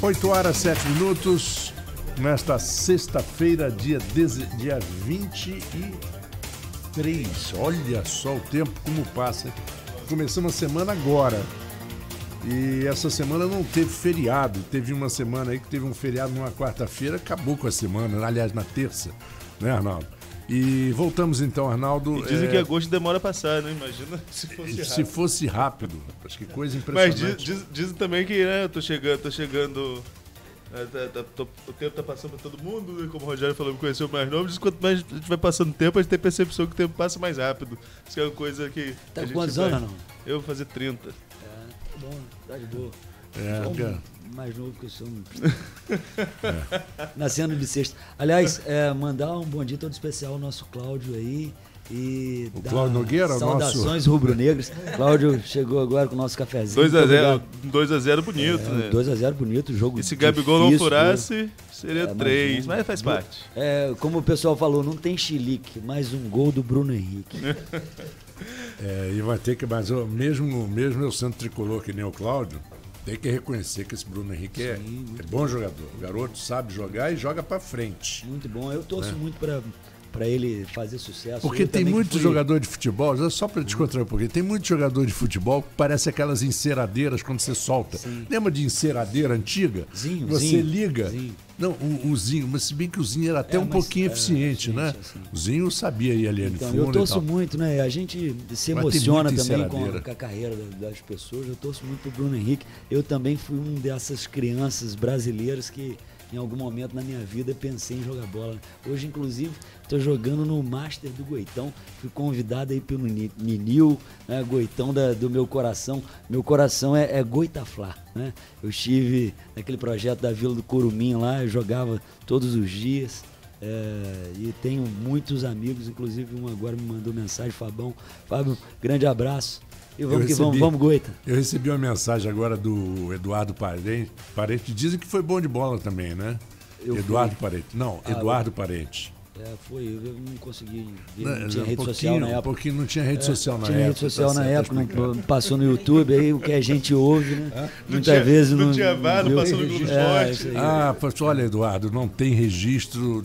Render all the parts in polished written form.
8 horas 7 minutos, nesta sexta-feira, dia 23. Olha só o tempo como passa. Começamos a semana agora. E essa semana não teve feriado. Teve uma semana aí que teve um feriado numa quarta-feira, acabou com a semana, aliás, na terça, né, Arnaldo? E voltamos então, Arnaldo. E dizem que agosto demora a passar, né? Imagina se fosse rápido. Se fosse rápido. Acho que coisa impressionante. Mas dizem também que, né, eu tô chegando. O tempo tá passando pra todo mundo, né? Como o Rogério falou, me conheceu mais novo. Diz que quanto mais a gente vai passando tempo, a gente tem percepção que o tempo passa mais rápido. Isso é uma coisa que. Tá com quantos anos, não? Eu vou fazer 30. Tá bom, tá de boa. Mais novo que eu sou. Nascendo de sexta. Aliás, mandar um bom dia todo especial ao nosso Cláudio aí. E o Cláudio Nogueira, saudações rubro-negras. Cláudio chegou agora com o nosso cafezinho. 2x0 bonito, né? 2x0 bonito, jogo. E se Gabigol não furasse, seria 3, mas faz parte. Como o pessoal falou, não tem chilique, mas um gol do Bruno Henrique. E vai ter que, mas mesmo eu sendo tricolor que nem o Cláudio, tem que reconhecer que esse Bruno Henrique é bom jogador. O garoto sabe jogar e joga pra frente. Muito bom. Eu torço muito para ele fazer sucesso. Porque tem muito jogador de futebol, só para descontrair um pouquinho, tem muito jogador de futebol que parece aquelas enceradeiras quando você solta. Sim. Lembra de enceradeira antiga? Você liga. Zinho. Não, o Zinho, mas se bem que o Zinho era até um pouquinho eficiente, né? Assim. O Zinho sabia ir ali no fundo. Eu torço muito, né? A gente se emociona também com a carreira das pessoas. Eu torço muito pro Bruno Henrique. Eu também fui um dessas crianças brasileiras que em algum momento na minha vida pensei em jogar bola. Hoje, inclusive, estou jogando no Master do Goitão. Fui convidado aí pelo Ninil, né? Goitão do meu coração. Meu coração é Goitaflá, né? Eu estive naquele projeto da Vila do Curumim lá, eu jogava todos os dias. E tenho muitos amigos, inclusive um agora me mandou mensagem, Fábio, grande abraço. E vamos, Goita. Eu recebi uma mensagem agora do Eduardo Parente. Dizem que foi bom de bola também, né? Eduardo Parente. Não, Eduardo Parente. Foi, eu não consegui. Não tinha rede social na época. Não tinha rede social na época. Tinha rede social na época, não passou no YouTube, aí o que a gente ouve, né? Muitas vezes não tinha VAR, não passou no Globo Esporte. Olha, Eduardo, não tem registro.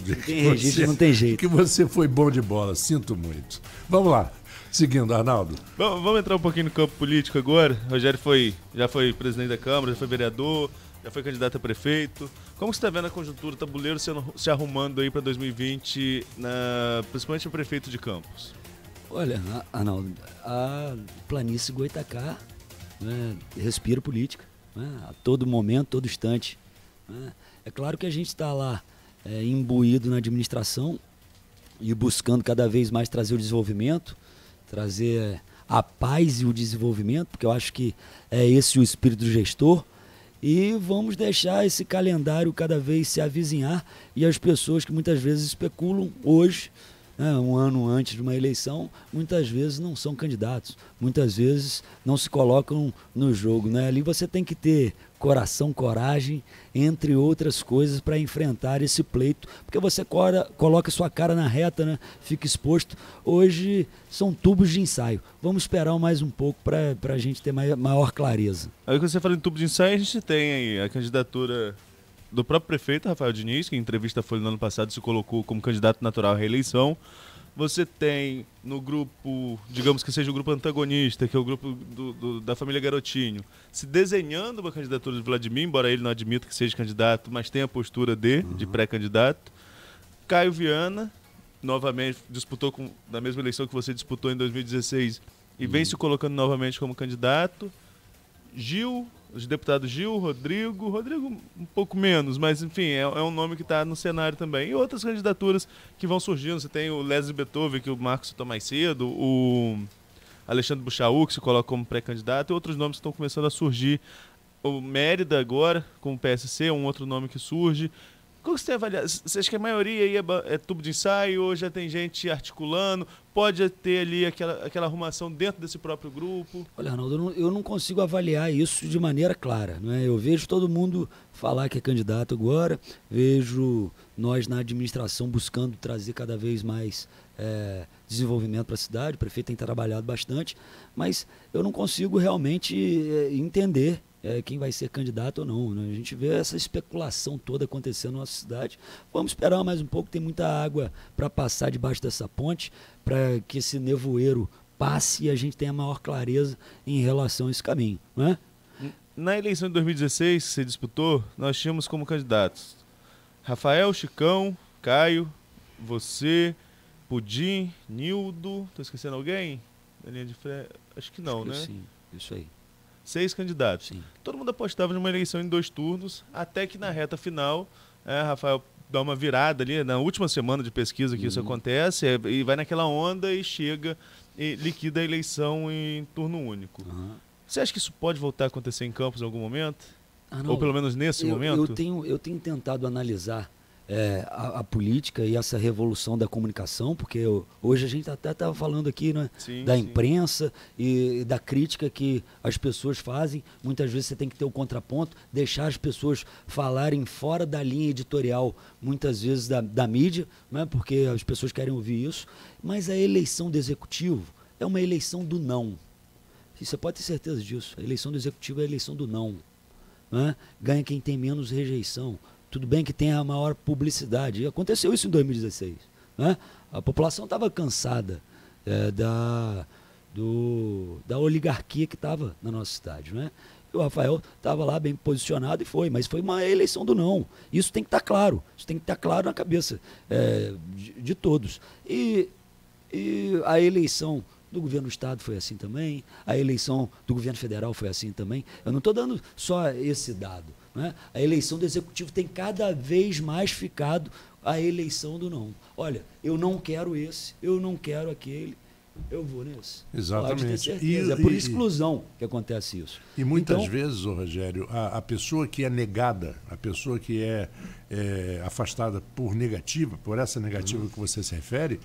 Não tem jeito. Que você foi bom de bola, sinto muito. Vamos lá. Seguindo, Arnaldo. Vamos entrar um pouquinho no campo político agora. O Rogério já foi presidente da Câmara, já foi vereador, já foi candidato a prefeito. Como você está vendo a conjuntura, o tabuleiro se arrumando aí para 2020, principalmente o prefeito de Campos? Olha, Arnaldo, a planície Goitacá, né, respira política, né, a todo momento, todo instante. Né. É claro que a gente está lá imbuído na administração e buscando cada vez mais trazer o desenvolvimento, trazer a paz e o desenvolvimento, porque eu acho que é esse o espírito do gestor, e vamos deixar esse calendário cada vez se avizinhar, e as pessoas que muitas vezes especulam hoje, né, um ano antes de uma eleição, muitas vezes não são candidatos, muitas vezes não se colocam no jogo, né? Ali você tem que ter coração, coragem, entre outras coisas, para enfrentar esse pleito, porque você coloca sua cara na reta, né? Fica exposto. Hoje são tubos de ensaio. Vamos esperar mais um pouco para a gente ter maior clareza. Aí que você fala em tubo de ensaio, a gente tem aí a candidatura do próprio prefeito, Rafael Diniz, que em entrevista à Folha no ano passado se colocou como candidato natural à reeleição. Você tem no grupo, digamos que seja o grupo antagonista, que é o grupo da família Garotinho, se desenhando uma candidatura de Vladimir, embora ele não admita que seja candidato, mas tem a postura de pré-candidato. Caio Viana, novamente, disputou na mesma eleição que você disputou em 2016 e vem se colocando novamente como candidato. Os deputados Gil, Rodrigo um pouco menos, mas enfim, é um nome que está no cenário também. E outras candidaturas que vão surgindo, você tem o Leslie Beethoven, que o Marcos citou mais cedo, o Alexandre Buchaú, que se coloca como pré-candidato, e outros nomes que estão começando a surgir. O Mérida agora, com o PSC, um outro nome que surge. Como você tem avaliado? Você acha que a maioria aí é tubo de ensaio, ou já tem gente articulando? Pode ter ali aquela arrumação dentro desse próprio grupo? Olha, Arnaldo, eu não consigo avaliar isso de maneira clara. Né? Eu vejo todo mundo falar que é candidato agora, vejo nós na administração buscando trazer cada vez mais desenvolvimento para a cidade. O prefeito tem trabalhado bastante, mas eu não consigo realmente entender quem vai ser candidato ou não, né? A gente vê essa especulação toda acontecendo na nossa cidade. Vamos esperar mais um pouco, tem muita água para passar debaixo dessa ponte, para que esse nevoeiro passe e a gente tenha maior clareza em relação a esse caminho, não é? Na eleição de 2016, que você disputou, nós tínhamos como candidatos Rafael, Chicão, Caio, você, Pudim, Nildo, estou esquecendo alguém? Na linha de frente? Acho que não, né? Sim, isso aí. 6 candidatos. Sim. Todo mundo apostava numa eleição em 2 turnos, até que na reta final, Rafael dá uma virada ali, na última semana de pesquisa que isso acontece, e vai naquela onda e chega e liquida a eleição em turno único. Você acha que isso pode voltar a acontecer em Campos em algum momento? Ou pelo menos nesse momento? Eu tenho tentado analisar a política e essa revolução da comunicação, porque hoje a gente até estava falando aqui, né, da imprensa e da crítica que as pessoas fazem. Muitas vezes você tem que ter o contraponto, deixar as pessoas falarem fora da linha editorial, muitas vezes da mídia, né, porque as pessoas querem ouvir isso. Mas a eleição do executivo é uma eleição do não. E você pode ter certeza disso. A eleição do executivo é a eleição do não. Né? Ganha quem tem menos rejeição. Tudo bem que tem a maior publicidade. E aconteceu isso em 2016. Né? A população estava cansada da oligarquia que estava na nossa cidade. Né? E o Rafael estava lá bem posicionado e foi. Mas foi uma eleição do não. Isso tem que estar claro. Isso tem que estar claro na cabeça de todos. E a eleição do governo do estado foi assim também, a eleição do governo federal foi assim também. Eu não estou dando só esse dado, né? A eleição do executivo tem cada vez mais ficado a eleição do não. Olha, eu não quero esse, eu não quero aquele, eu vou nesse. Exatamente. Pode ter certeza. É por exclusão que acontece isso. E muitas vezes, Rogério, a pessoa que é negada, a pessoa que é afastada por negativa, por essa negativa que você se refere,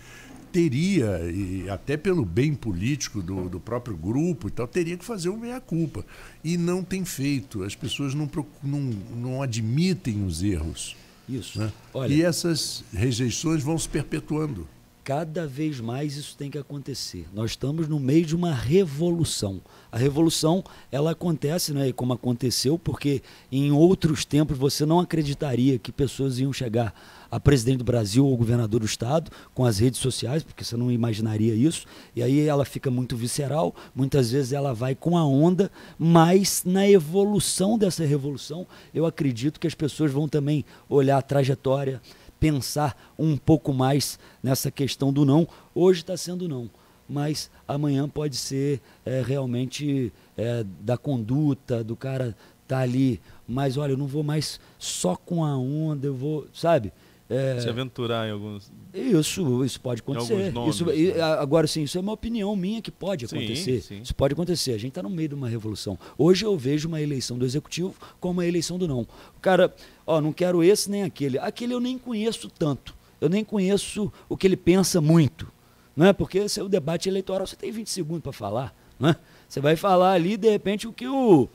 teria, e até pelo bem político do próprio grupo e tal, teria que fazer uma meia-culpa. E não tem feito. As pessoas não admitem os erros. Isso. Né? Olha, e essas rejeições vão se perpetuando. Cada vez mais isso tem que acontecer. Nós estamos no meio de uma revolução. A revolução, ela acontece, né, como aconteceu, porque em outros tempos você não acreditaria que pessoas iam chegar a presidente do Brasil ou governador do estado com as redes sociais, porque você não imaginaria isso. E aí ela fica muito visceral, muitas vezes ela vai com a onda, mas na evolução dessa revolução, eu acredito que as pessoas vão também olhar a trajetória, pensar um pouco mais nessa questão do não. Hoje está sendo não, mas amanhã pode ser realmente da conduta, do cara tá ali, mas olha, eu não vou mais só com a onda, eu vou, sabe? Se aventurar em alguns... Isso pode acontecer. Nomes, isso, né? Agora, sim, isso é uma opinião minha que pode acontecer. Sim. Isso pode acontecer. A gente está no meio de uma revolução. Hoje eu vejo uma eleição do executivo como uma eleição do não. O cara, não quero esse nem aquele. Aquele eu nem conheço tanto. Eu nem conheço o que ele pensa muito. Não é? Porque esse é o debate eleitoral, você tem 20 segundos para falar. Não é? Você vai falar ali, de repente, o que o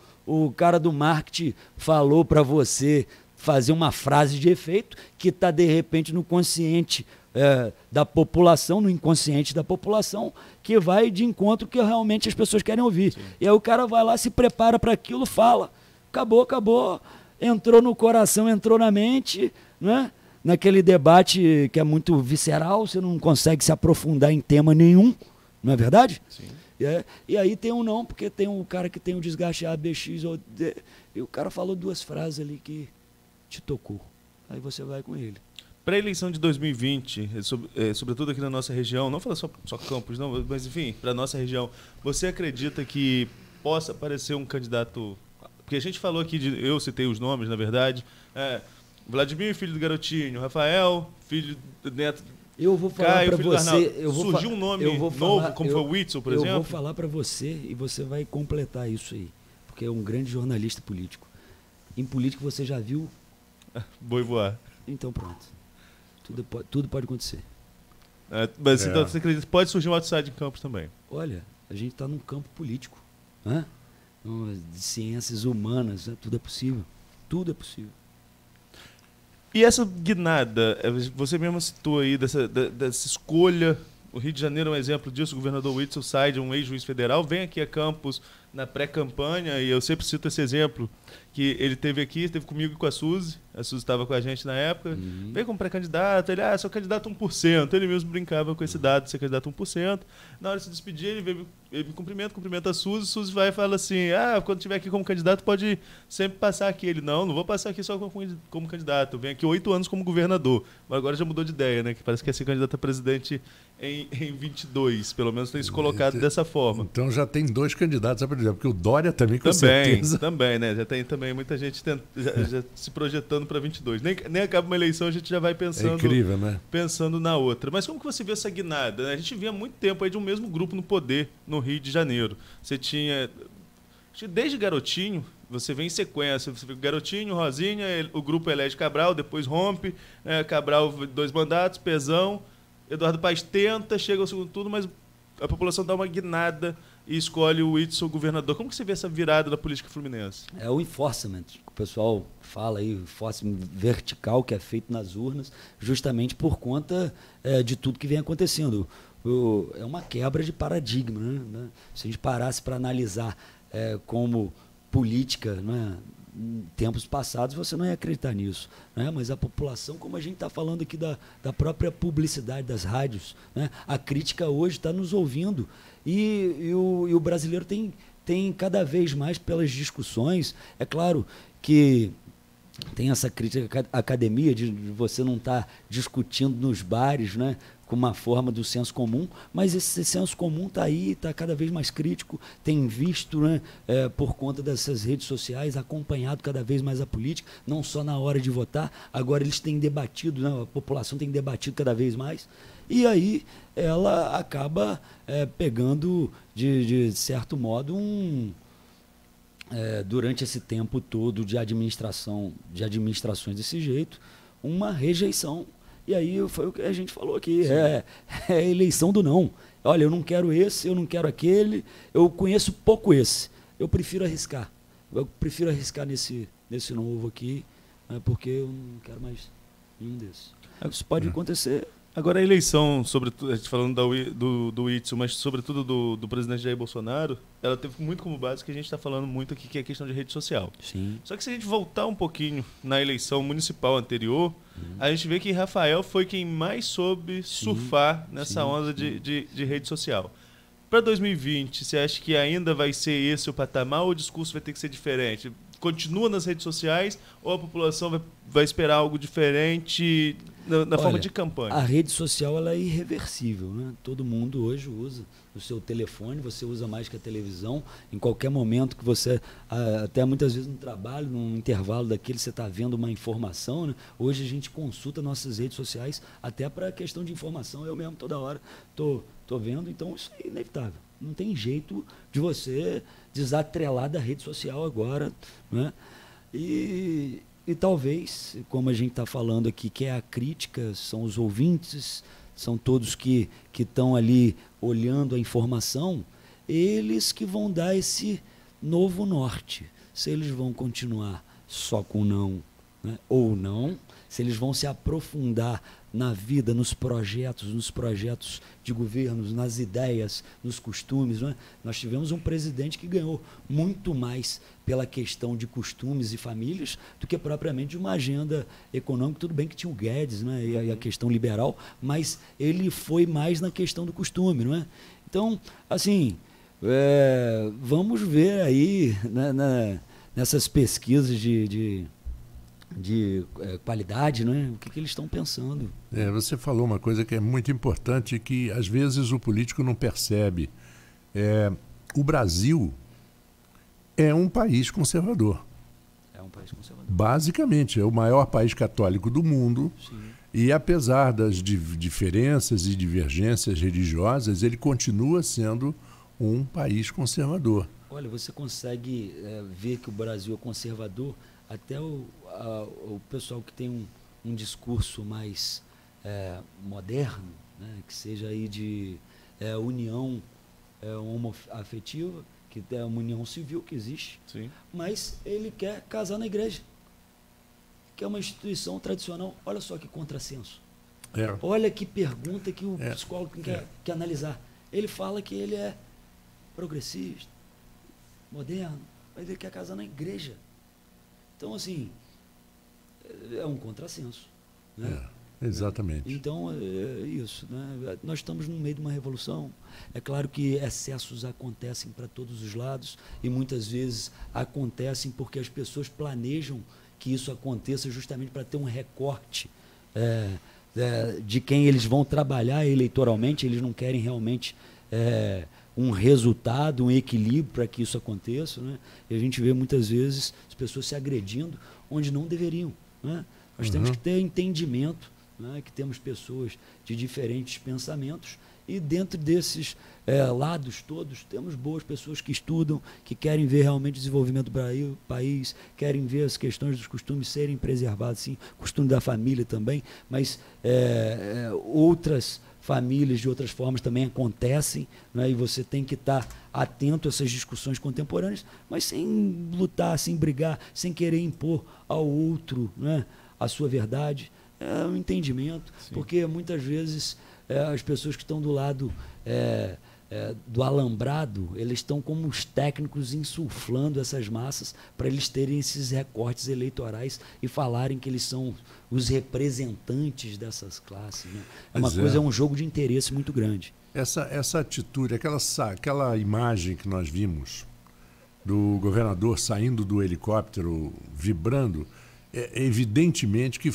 cara do marketing falou para você, fazer uma frase de efeito que está, de repente, no consciente da população, no inconsciente da população, que vai de encontro que realmente as pessoas querem ouvir. Sim. E aí o cara vai lá, se prepara para aquilo, fala, acabou, entrou no coração, entrou na mente, né? Naquele debate que é muito visceral, você não consegue se aprofundar em tema nenhum, não é verdade? Sim. E aí tem um não, porque tem um cara que tem um desgaste A, B, X, ou D, e o cara falou 2 frases ali que te tocou. Aí você vai com ele. Para a eleição de 2020, sobretudo aqui na nossa região, não fala só Campos, não, mas enfim, para a nossa região, você acredita que possa aparecer um candidato... Porque a gente falou aqui, eu citei os nomes, na verdade, Vladimir, filho do Garotinho, Rafael, filho do neto... Eu vou falar para você... Surgiu um nome novo, como foi o Witzel, por exemplo? Eu vou falar para você e você vai completar isso aí, porque é um grande jornalista político. Em política você já viu... Boi voar. Então pronto. Tudo pode acontecer. Mas então você acredita que pode surgir um outside em Campos também? Olha, a gente está num campo político, né? De ciências humanas, né? Tudo é possível. Tudo é possível. E essa guinada, você mesmo citou aí dessa escolha, o Rio de Janeiro é um exemplo disso, o governador Witzel sai de um ex-juiz federal, vem aqui a Campos, na pré-campanha, e eu sempre cito esse exemplo, que ele esteve aqui, esteve comigo e com a Suzy estava com a gente na época, veio como pré-candidato, ele, sou candidato 1%, ele mesmo brincava com esse dado de ser candidato 1%, na hora de se despedir, ele me cumprimenta a Suzy vai e fala assim, quando estiver aqui como candidato, pode sempre passar aqui. Ele, não vou passar aqui só como candidato, eu venho aqui 8 anos como governador, mas agora já mudou de ideia, né, que parece que ia ser candidato a presidente em 22, pelo menos tem se colocado dessa forma. Então já tem 2 candidatos a presidente, porque o Dória também, com certeza. Também, né, já tem também muita gente já se projetando para 22. Nem acaba uma eleição, a gente já vai pensando, incrível, né? Pensando na outra. Mas como que você vê essa guinada, né? A gente via há muito tempo aí de um mesmo grupo no poder no Rio de Janeiro. Você tinha, desde Garotinho, você vem em sequência, você vê Garotinho, Rosinha, o grupo elege Cabral, depois rompe, Cabral 2 mandatos, Pezão, Eduardo Paes tenta, chega ao segundo turno, mas a população dá uma guinada e escolhe o Whitson governador. Como que você vê essa virada da política fluminense? É o enforcement, que o pessoal fala aí, o enforcement vertical que é feito nas urnas, justamente por conta de tudo que vem acontecendo. É uma quebra de paradigma, né? Se a gente parasse para analisar como política, né? Em tempos passados você não ia acreditar nisso, né? Mas a população, como a gente está falando aqui da própria publicidade das rádios, né? A crítica hoje está nos ouvindo e o brasileiro tem cada vez mais pelas discussões. É claro que tem essa crítica à academia de você não estar discutindo nos bares, né, com uma forma do senso comum, mas esse senso comum está aí, está cada vez mais crítico, tem visto, né, por conta dessas redes sociais, acompanhado cada vez mais a política, não só na hora de votar, agora eles têm debatido, né, a população tem debatido cada vez mais, e aí ela acaba pegando, de certo modo, durante esse tempo todo de administrações desse jeito, uma rejeição. E aí foi o que a gente falou aqui, é a eleição do não. Olha, eu não quero esse, eu não quero aquele, eu conheço pouco esse, eu prefiro arriscar. Eu prefiro arriscar nesse novo aqui, né, porque eu não quero mais nenhum desses. Isso pode acontecer. Agora a eleição, sobretudo, a gente falando do Whitson, mas sobretudo do presidente Jair Bolsonaro, ela teve muito como base que a gente está falando muito aqui, que é a questão de rede social. Sim. Só que se a gente voltar um pouquinho na eleição municipal anterior, a gente vê que Rafael foi quem mais soube surfar nessa onda de rede social. Para 2020, você acha que ainda vai ser esse o patamar ou o discurso vai ter que ser diferente? Continua nas redes sociais ou a população vai esperar algo diferente na forma de campanha? A rede social ela é irreversível, né? Todo mundo hoje usa o seu telefone, você usa mais que a televisão. Em qualquer momento que você, até muitas vezes no trabalho, num intervalo daquele, você está vendo uma informação, né? Hoje a gente consulta nossas redes sociais até para questão de informação. Eu mesmo toda hora estou vendo, então isso é inevitável. Não tem jeito de você desatrelar da rede social agora, né? E talvez, como a gente está falando aqui, que é a crítica, são os ouvintes, são todos que estão ali olhando a informação, eles que vão dar esse novo norte. Se eles vão continuar só com não, né, ou não, se eles vão se aprofundar na vida, nos projetos de governos, nas ideias, nos costumes, né? Nós tivemos um presidente que ganhou muito mais pela questão de costumes e famílias do que propriamente de uma agenda econômica. Tudo bem que tinha o Guedes, né, e a questão liberal, mas ele foi mais na questão do costume, não é? Então, assim, vamos ver aí, né, nessas pesquisas de qualidade, né? O que eles estão pensando. Você falou uma coisa que é muito importante, que às vezes o político não percebe. O Brasil é um país conservador. É um país conservador. Basicamente, é o maior país católico do mundo. Sim. E apesar das diferenças e divergências religiosas, ele continua sendo um país conservador. Olha, você consegue ver que o Brasil é conservador. Até o pessoal que tem um discurso mais moderno, né, que seja aí de união homoafetiva, que é uma união civil que existe, sim, mas ele quer casar na igreja, que é uma instituição tradicional. Olha só que contrassenso. Olha que pergunta que o psicólogo quer analisar. Ele fala que ele é progressista, moderno, mas ele quer casar na igreja. Então, assim, é um contrassenso. Né? Exatamente. Então, é isso. Né? Nós estamos no meio de uma revolução. É claro que excessos acontecem para todos os lados e muitas vezes acontecem porque as pessoas planejam que isso aconteça justamente para ter um recorte de quem eles vão trabalhar eleitoralmente. Eles não querem realmente um resultado, um equilíbrio para que isso aconteça. Né? E a gente vê muitas vezes as pessoas se agredindo onde não deveriam. Né? Nós temos que ter entendimento, né, que temos pessoas de diferentes pensamentos e dentro desses lados todos temos boas pessoas que estudam, que querem ver realmente o desenvolvimento do país, querem ver as questões dos costumes serem preservados, sim, costume da família também, mas outras famílias de outras formas também acontecem, né, e você tem que estar atento a essas discussões contemporâneas, mas sem lutar, sem brigar, sem querer impor ao outro, né, a sua verdade. É um entendimento, sim. Porque muitas vezes as pessoas que estão do lado do alambrado, eles estão como os técnicos insuflando essas massas para eles terem esses recortes eleitorais e falarem que eles são os representantes dessas classes. Né? É um jogo de interesse muito grande. Essa atitude, aquela imagem que nós vimos do governador saindo do helicóptero, vibrando, evidentemente que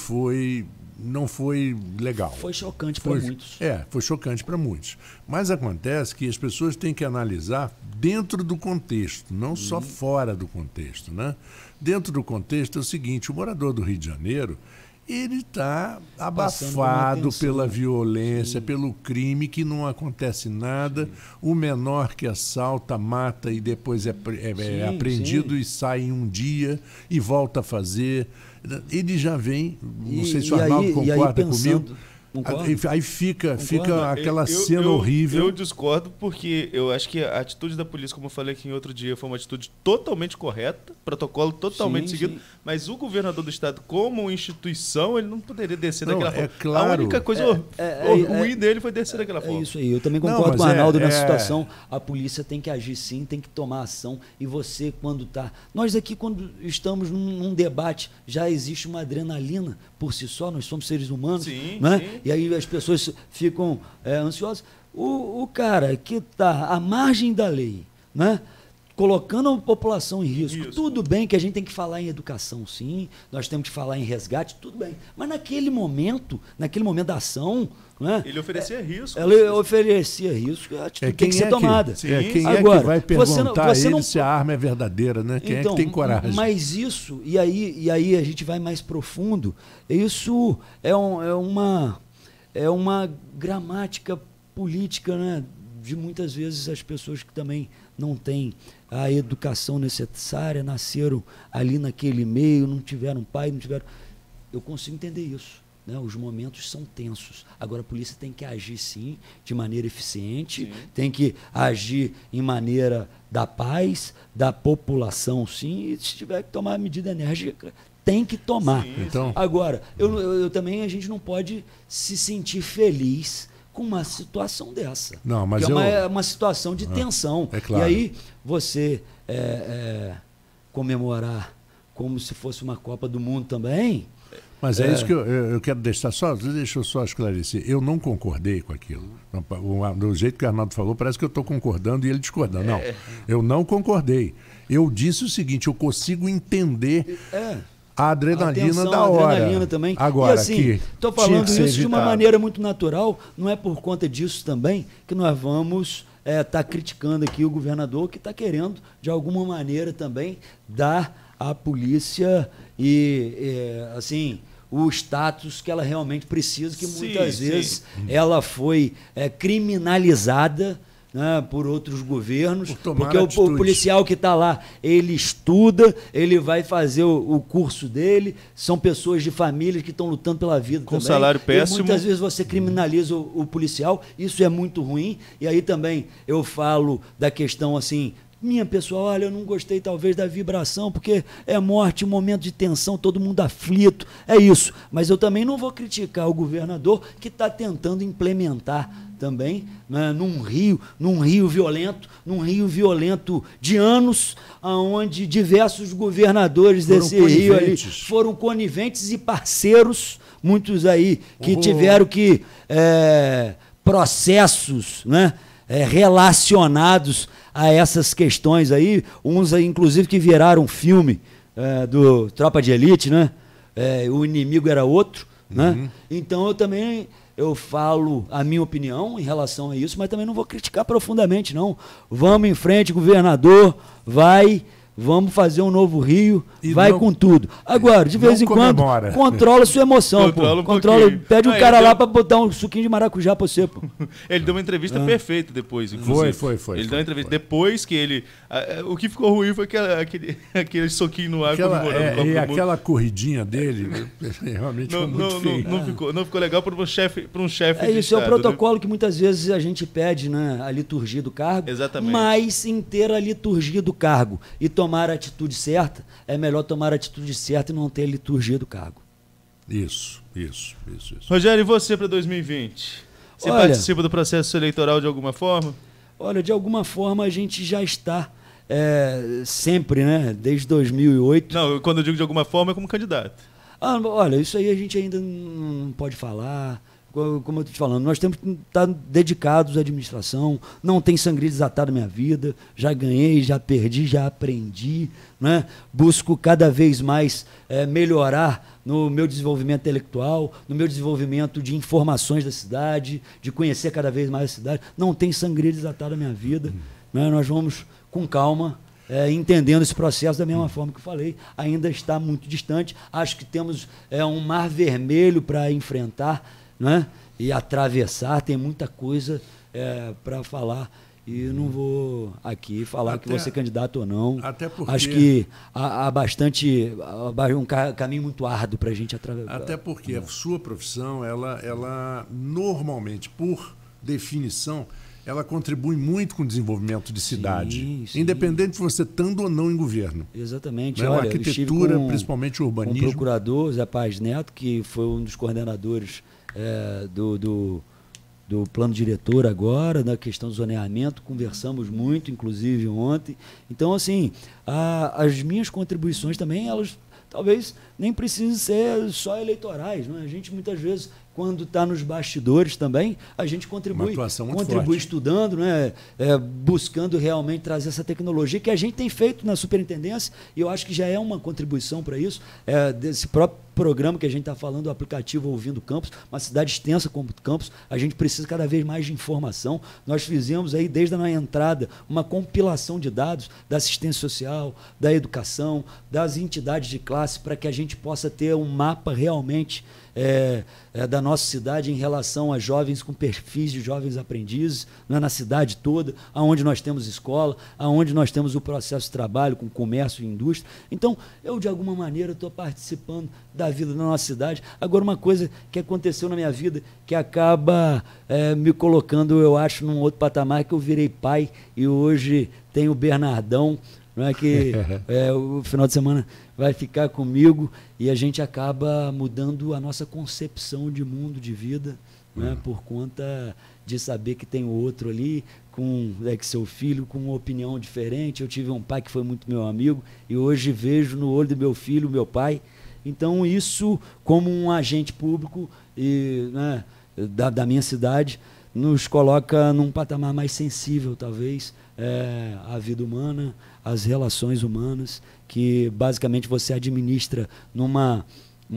não foi legal. Foi chocante para muitos. Foi chocante para muitos. Mas acontece que as pessoas têm que analisar dentro do contexto, não só fora do contexto. Né? Dentro do contexto é o seguinte, o morador do Rio de Janeiro, ele está abafado pela violência, sim, pelo crime, que não acontece nada. Sim. O menor que assalta, mata e depois é apreendido, sim, e sai em um dia e volta a fazer. Ele já vem, não sei se o Arnaldo concorda comigo. Aí fica aquela cena horrível. Eu discordo porque eu acho que a atitude da polícia, como eu falei aqui em outro dia, foi uma atitude totalmente correta, protocolo totalmente seguido, sim. Mas o governador do estado, como instituição, ele não poderia descer daquela forma. Claro. A única coisa ruim dele foi descer daquela forma. É isso aí, eu também concordo com o Arnaldo nessa situação. A polícia tem que agir sim, tem que tomar ação. E você, quando está... Nós aqui, quando estamos num debate, já existe uma adrenalina por si só, nós somos seres humanos, sim, né? Sim. E aí as pessoas ficam ansiosas. O cara que está à margem da lei, né, colocando a população em risco, isso. Tudo bem que a gente tem que falar em educação, sim, nós temos que falar em resgate, tudo bem. Mas naquele momento da ação... Né, ele oferecia risco. Ele oferecia risco, a atitude tem que ser tomada. Quem agora, é que vai perguntar a ele se a arma é verdadeira, né? Quem é que tem coragem? Mas isso, e aí a gente vai mais profundo, isso é uma gramática política, né, de muitas vezes as pessoas que também não têm a educação necessária, nasceram ali naquele meio, não tiveram pai, não tiveram... Eu consigo entender isso. Né? Os momentos são tensos. Agora a polícia tem que agir sim, de maneira eficiente, sim, tem que agir em maneira da paz, da população, sim, e se tiver que tomar medida enérgica, tem que tomar. Sim, então... Agora, eu também, a gente não pode se sentir feliz com uma situação dessa. Não, mas é uma situação de tensão. É claro. E aí você comemorar como se fosse uma Copa do Mundo também... Mas é isso que eu quero deixa eu só esclarecer. Eu não concordei com aquilo. Do jeito que o Arnaldo falou, parece que eu estou concordando e ele discordando. Não, eu não concordei. Eu disse o seguinte, eu consigo entender a adrenalina da hora. A adrenalina também. Agora, e assim, estou falando isso de uma maneira muito natural, não é por conta disso também que nós vamos estar criticando aqui o governador que está querendo, de alguma maneira também, dar à polícia assim... o status que ela realmente precisa, que muitas vezes ela foi criminalizada, né, por outros governos, porque o policial que está lá, ele estuda, ele vai fazer o curso dele, são pessoas de famílias que estão lutando pela vida com também. Salário péssimo. E muitas vezes você criminaliza o policial, isso é muito ruim, e aí também eu falo da questão assim, minha pessoal, olha, eu não gostei talvez da vibração, porque é morte, um momento de tensão, todo mundo aflito, é isso. Mas eu também não vou criticar o governador que está tentando implementar também, né, num rio violento de anos, onde diversos governadores desse rio ali foram coniventes e parceiros, muitos aí que tiveram que processos, né, relacionados a essas questões aí, uns aí, inclusive que viraram filme do Tropa de Elite, né? O inimigo era outro, né? Então eu falo a minha opinião em relação a isso, mas também não vou criticar profundamente, não. Vamos em frente, governador, vamos fazer um novo Rio, vai com tudo. Agora, de vez em quando, controla sua emoção, pede um cara lá para botar um suquinho de maracujá pra você, pô. Ele deu uma entrevista perfeita depois, inclusive. Foi. Ele deu uma entrevista depois que ele... O que ficou ruim foi aquele soquinho no ar comemorando. E aquela corridinha dele, realmente ficou muito feio. Não ficou legal para um chefe É isso, é o protocolo que muitas vezes a gente pede, né? A liturgia do cargo. Exatamente. Mas em ter a liturgia do cargo e tomar a atitude certa, é melhor tomar a atitude certa e não ter a liturgia do cargo. Isso. Rogério, e você para 2020? Você participa do processo eleitoral de alguma forma? Olha, de alguma forma a gente já está sempre, né? Desde 2008. Não, quando eu digo de alguma forma é como candidato. Olha, isso aí a gente ainda não pode falar. Como eu estou te falando, nós temos que estar dedicados à administração, não tem sangue desatado na minha vida, já ganhei, já perdi, já aprendi, né? Busco cada vez mais melhorar no meu desenvolvimento intelectual, no meu desenvolvimento de informações da cidade, de conhecer cada vez mais a cidade, não tem sangue desatado na minha vida, né? Nós vamos com calma, entendendo esse processo da mesma forma que eu falei, ainda está muito distante, acho que temos um mar vermelho para enfrentar, né? E atravessar, tem muita coisa para falar e não vou aqui falar que vou ser candidato ou não. Até porque, acho que há um caminho muito árduo para a gente atravessar. Até porque a sua profissão, ela normalmente, por definição, ela contribui muito com o desenvolvimento de cidade, sim. Independente de você estando ou não em governo. Exatamente. Né? Olha, a arquitetura, principalmente o urbanismo. Com o procurador Zé Paz Neto, que foi um dos coordenadores do plano diretor agora, na questão do zoneamento, conversamos muito, inclusive ontem. Então, assim, as minhas contribuições também, elas talvez nem precisem ser só eleitorais, não é? A gente muitas vezes, quando está nos bastidores também, a gente contribui estudando, né? Buscando realmente trazer essa tecnologia que a gente tem feito na superintendência, e eu acho que já é uma contribuição para isso, desse próprio programa que a gente está falando, o aplicativo Ouvindo Campos, uma cidade extensa como Campos, a gente precisa cada vez mais de informação. Nós fizemos aí, desde a entrada, uma compilação de dados da assistência social, da educação, das entidades de classe, para que a gente possa ter um mapa realmente da nossa cidade em relação a jovens com perfis de jovens aprendizes, né, na cidade toda, aonde nós temos escola, aonde nós temos o processo de trabalho com comércio e indústria. Então, eu, de alguma maneira, estou participando da vida da nossa cidade. Agora, uma coisa que aconteceu na minha vida, que acaba me colocando, eu acho, num outro patamar, que eu virei pai e hoje tenho o Bernardão, não é, que o final de semana vai ficar comigo e a gente acaba mudando a nossa concepção de mundo, de vida, né, por conta de saber que tem o outro ali, que seu filho com uma opinião diferente. Eu tive um pai que foi muito meu amigo e hoje vejo no olho do meu filho, meu pai. Então isso, como um agente público né, da minha cidade, nos coloca num patamar mais sensível, talvez, à vida humana, às relações humanas, que basicamente você administra numa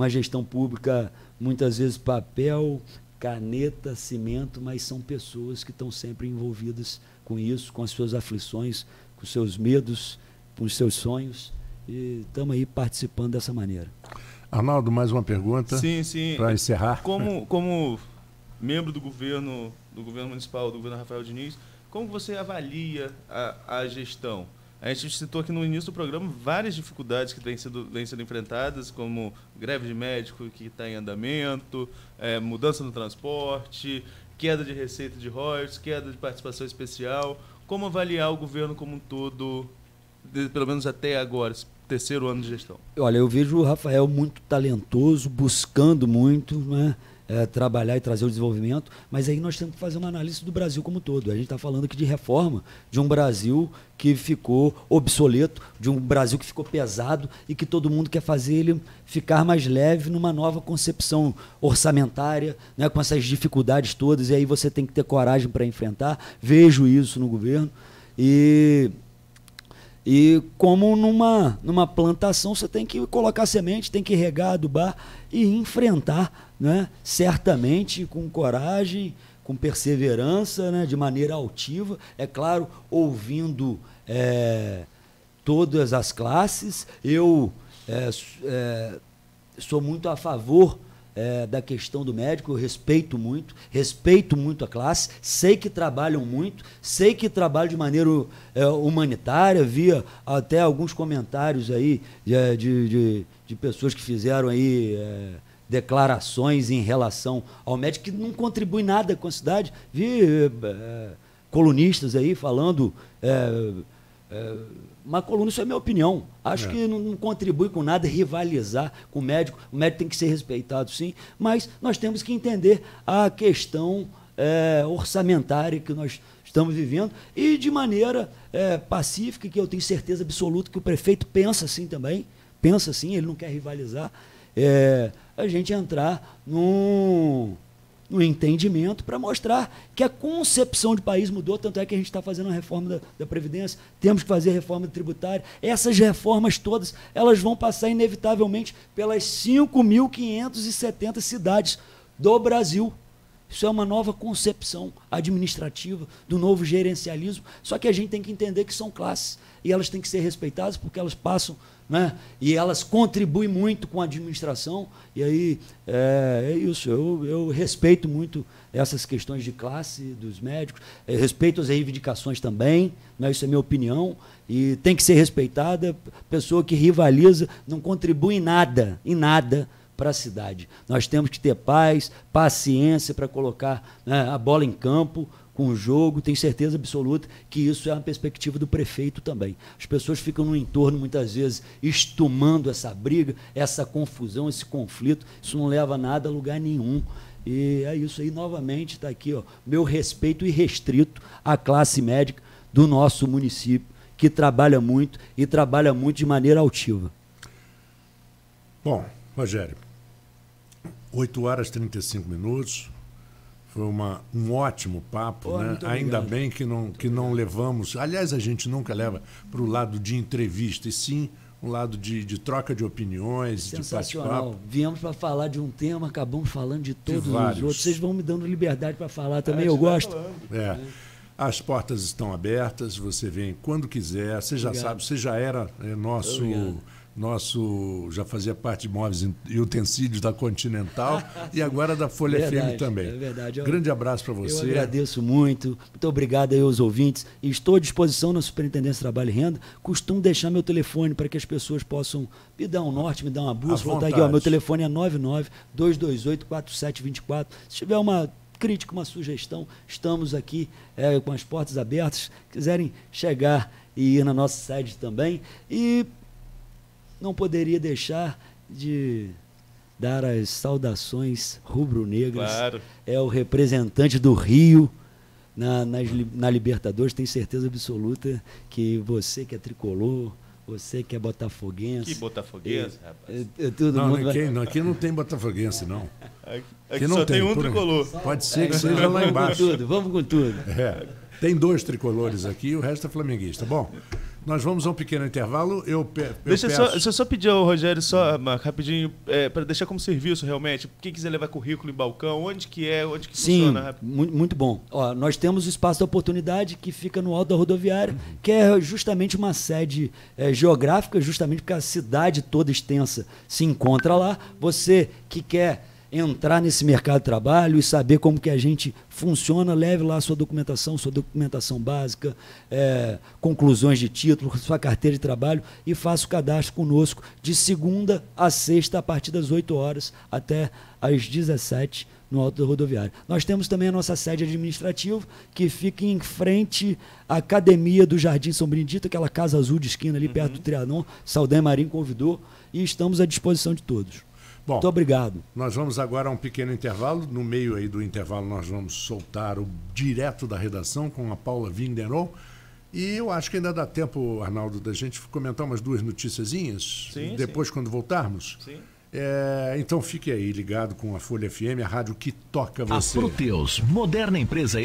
gestão pública, muitas vezes papel, caneta, cimento, mas são pessoas que estão sempre envolvidas com isso, com as suas aflições, com os seus medos, com os seus sonhos, e estamos aí participando dessa maneira. Arnaldo, mais uma pergunta para encerrar. Como membro do governo municipal, do governo Rafael Diniz, como você avalia a gestão? A gente citou aqui no início do programa várias dificuldades que vêm sendo enfrentadas, como greve de médico que está em andamento, mudança no transporte, queda de receita de royalties, queda de participação especial. Como avaliar o governo como um todo, pelo menos até agora, esse terceiro ano de gestão? Olha, eu vejo o Rafael muito talentoso, buscando muito, né? Trabalhar e trazer o desenvolvimento, mas aí nós temos que fazer uma análise do Brasil como um todo. A gente está falando aqui de reforma de um Brasil que ficou obsoleto, de um Brasil que ficou pesado e que todo mundo quer fazer ele ficar mais leve numa nova concepção orçamentária, né, com essas dificuldades todas, e aí você tem que ter coragem para enfrentar. Vejo isso no governo. E como numa plantação, você tem que colocar semente, tem que regar, adubar e enfrentar, né, certamente com coragem, com perseverança, né, de maneira altiva. É claro, ouvindo todas as classes. Eu sou muito a favor da questão do médico, eu respeito muito a classe, sei que trabalham muito, sei que trabalham de maneira humanitária, via até alguns comentários aí de pessoas que fizeram aí declarações em relação ao médico que não contribui nada com a cidade, vi colunistas aí falando... uma coluna, isso é minha opinião. Acho que não contribui com nada rivalizar com o médico. O médico tem que ser respeitado, sim, mas nós temos que entender a questão orçamentária que nós estamos vivendo e de maneira pacífica, que eu tenho certeza absoluta que o prefeito pensa assim também, pensa assim, ele não quer rivalizar, a gente entrar no entendimento para mostrar que a concepção de país mudou, tanto é que a gente está fazendo a reforma da Previdência, temos que fazer a reforma tributária. Essas reformas todas, elas vão passar inevitavelmente pelas 5.570 cidades do Brasil. Isso é uma nova concepção administrativa do novo gerencialismo, só que a gente tem que entender que são classes e elas têm que ser respeitadas porque elas passam, né? E elas contribuem muito com a administração, e aí é isso, eu respeito muito essas questões de classe dos médicos, respeito as reivindicações também, né? Isso é minha opinião, e tem que ser respeitada. Pessoa que rivaliza não contribui em nada para a cidade. Nós temos que ter paz, paciência para colocar, né, a bola em campo, com o jogo. Tenho certeza absoluta que isso é uma perspectiva do prefeito também. As pessoas ficam no entorno, muitas vezes, estumando essa briga, essa confusão, esse conflito. Isso não leva a nada a lugar nenhum. E é isso aí, novamente, está aqui, ó, meu respeito irrestrito à classe médica do nosso município, que trabalha muito e trabalha muito de maneira altiva. Bom, Rogério, 8h35. Foi um ótimo papo, né? Ainda bem que não levamos... Aliás, a gente nunca leva para o lado de entrevista, e sim um lado de troca de opiniões, de bate-papo. Viemos para falar de um tema, acabamos falando de todos os outros. Vocês vão me dando liberdade para falar também, eu gosto. As portas estão abertas, você vem quando quiser. Você já sabe, você já era já fazia parte de móveis e utensílios da Continental e agora da Folha FM também. É verdade. Grande abraço para você. Eu agradeço muito. Muito obrigado aí aos ouvintes. E estou à disposição na Superintendência de Trabalho e Renda. Costumo deixar meu telefone para que as pessoas possam me dar um norte, me dar uma bússola. Tá aqui, ó, meu telefone é 99-228-4724. Se tiver uma crítica, uma sugestão, estamos aqui com as portas abertas. Quiserem chegar e ir na nossa sede também. E não poderia deixar de dar as saudações rubro-negras. Claro. É o representante do Rio na Libertadores. Tenho certeza absoluta que você que é tricolor, você que é botafoguense... Que botafoguense, rapaz? Aqui não tem botafoguense, não. Aqui só tem um tricolor. Pode ser que seja lá embaixo. Vamos com tudo. Tem 2 tricolores aqui, o resto é flamenguista. Bom, nós vamos a um pequeno intervalo. Deixa eu só pedir ao Rogério, rapidinho, para deixar como serviço realmente. Quem quiser levar currículo em balcão, onde que funciona? Sim, muito bom. Ó, nós temos o Espaço da Oportunidade, que fica no alto da rodoviária, que é justamente uma sede geográfica, justamente porque a cidade toda extensa se encontra lá. Você que quer entrar nesse mercado de trabalho e saber como que a gente funciona, leve lá a sua documentação básica, conclusões de título, sua carteira de trabalho e faça o cadastro conosco de segunda a sexta, a partir das 8 horas até às 17, no alto da rodoviária. Nós temos também a nossa sede administrativa, que fica em frente à academia do Jardim São Benedito, aquela casa azul de esquina ali perto do Trianon. Saldanha Marinho convidou e estamos à disposição de todos. Bom, muito obrigado. Nós vamos agora a um pequeno intervalo. No meio aí do intervalo nós vamos soltar o direto da redação com a Paula Vinderon. E eu acho que ainda dá tempo, Arnaldo, da gente comentar umas 2 noticiazinhas. Sim, depois, quando voltarmos. Sim. Então fique aí ligado com a Folha FM, a rádio que toca você. A Proteus, moderna empresa